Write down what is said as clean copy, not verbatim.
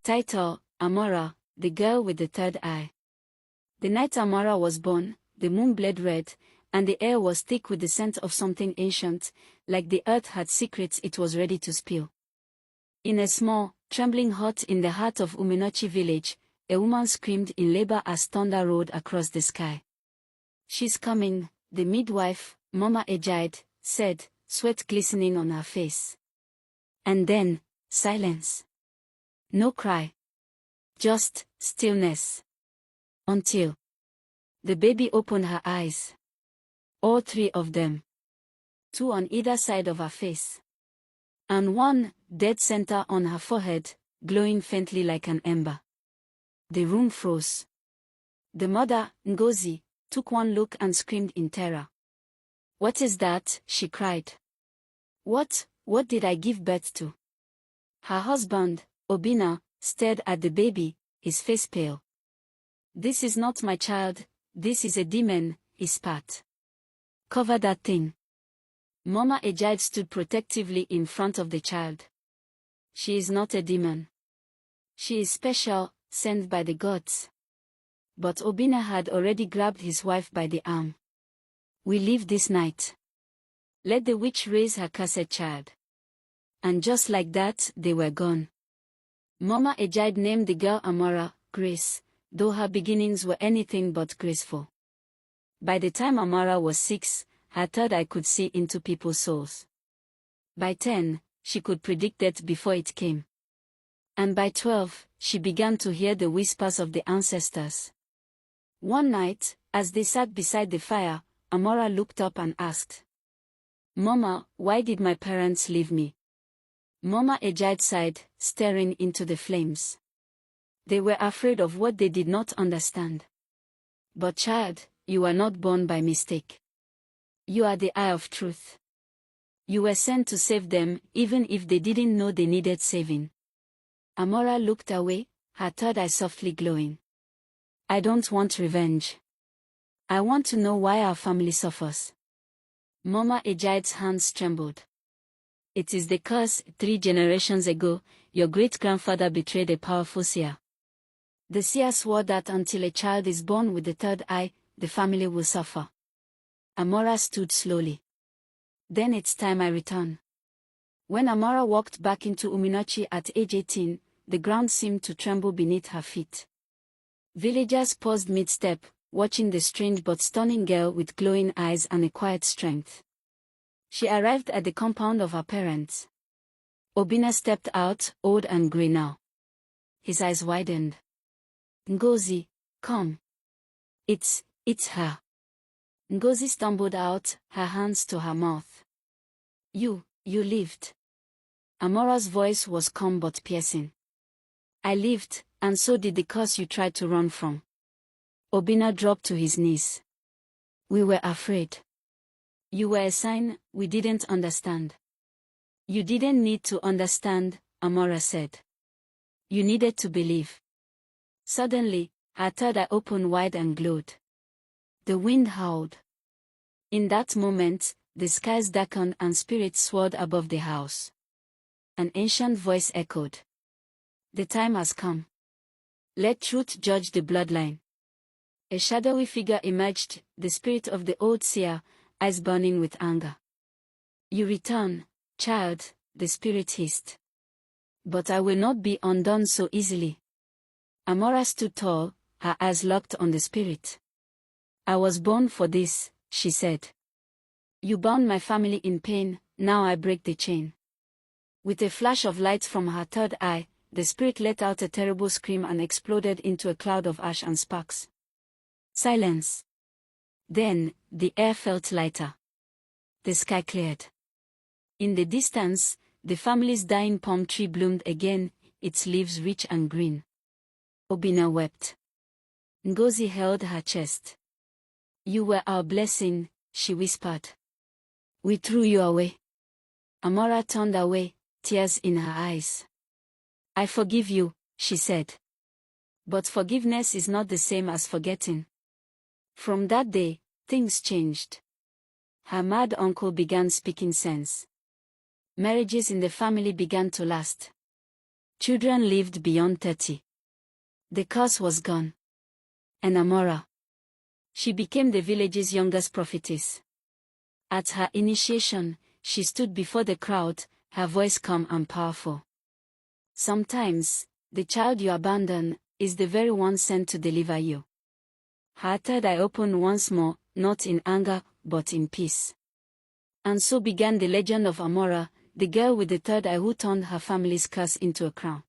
Title: Amora, the girl with the third eye. The night Amora was born, the moon bled red, and the air was thick with the scent of something ancient, like the earth had secrets it was ready to spill. In a small, trembling hut in the heart of Uminochi village, a woman screamed in labor as thunder roared across the sky. "She's coming," the midwife, Mama Ejide, said, sweat glistening on her face. And then, silence. No cry. Just stillness. Until the baby opened her eyes. All three of them. Two on either side of her face. And one, dead center on her forehead, glowing faintly like an ember. The room froze. The mother, Ngozi, took one look and screamed in terror. "What is that?" she cried. What did I give birth to?" Her husband, Obinna, stared at the baby, his face pale. "This is not my child, this is a demon," he spat. "Cover that thing." Mama Ejide stood protectively in front of the child. "She is not a demon. She is special, sent by the gods." But Obinna had already grabbed his wife by the arm. "We leave this night. Let the witch raise her cursed child." And just like that, they were gone. Mama Ejide named the girl Amora, Grace, though her beginnings were anything but graceful. By the time Amora was 6, her third eye could see into people's souls. By 10, she could predict death before it came. And by 12, she began to hear the whispers of the ancestors. One night, as they sat beside the fire, Amora looked up and asked, "Mama, why did my parents leave me?" Mama Ejide sighed, staring into the flames. They were afraid of what they did not understand. "But child, you were not born by mistake. You are the eye of truth. You were sent to save them, even if they didn't know they needed saving." Amora looked away, her third eye softly glowing. "I don't want revenge. I want to know why our family suffers." Mama Ejide's hands trembled. "It is the curse. 3 generations ago, your great-grandfather betrayed a powerful seer. The seer swore that until a child is born with the third eye, the family will suffer." Amora stood slowly. "Then it's time I return." When Amora walked back into Uminochi at age 18, the ground seemed to tremble beneath her feet. Villagers paused mid-step, watching the strange but stunning girl with glowing eyes and a quiet strength. She arrived at the compound of her parents. Obinna stepped out, old and grey now. His eyes widened. "Ngozi, come. It's her." Ngozi stumbled out, her hands to her mouth. You lived." Amora's voice was calm but piercing. "I lived, and so did the curse you tried to run from." Obinna dropped to his knees. "We were afraid. You were a sign we didn't understand." "You didn't need to understand," Amora said. "You needed to believe." Suddenly, her third eye opened wide and glowed. The wind howled. In that moment, the skies darkened and spirits soared above the house. An ancient voice echoed. "The time has come. Let truth judge the bloodline." A shadowy figure emerged, the spirit of the old seer, eyes burning with anger. "You return, child," the spirit hissed. "But I will not be undone so easily." Amora stood tall, her eyes locked on the spirit. "I was born for this," she said. "You bound my family in pain, now I break the chain." With a flash of light from her third eye, the spirit let out a terrible scream and exploded into a cloud of ash and sparks. Silence. Then, the air felt lighter. The sky cleared. In the distance, the family's dying palm tree bloomed again, its leaves rich and green. Obinna wept. Ngozi held her chest. "You were our blessing," she whispered. "We threw you away." Amora turned away, tears in her eyes. "I forgive you," she said. But forgiveness is not the same as forgetting. From that day, things changed. Her mad uncle began speaking sense. Marriages in the family began to last. Children lived beyond 30. The curse was gone. And Amora. She became the village's youngest prophetess. At her initiation, she stood before the crowd, her voice calm and powerful. Sometimes, the child you abandon is the very one sent to deliver you. Her third eye opened once more, not in anger, but in peace. And so began the legend of Amora, the girl with the third eye who turned her family's curse into a crown.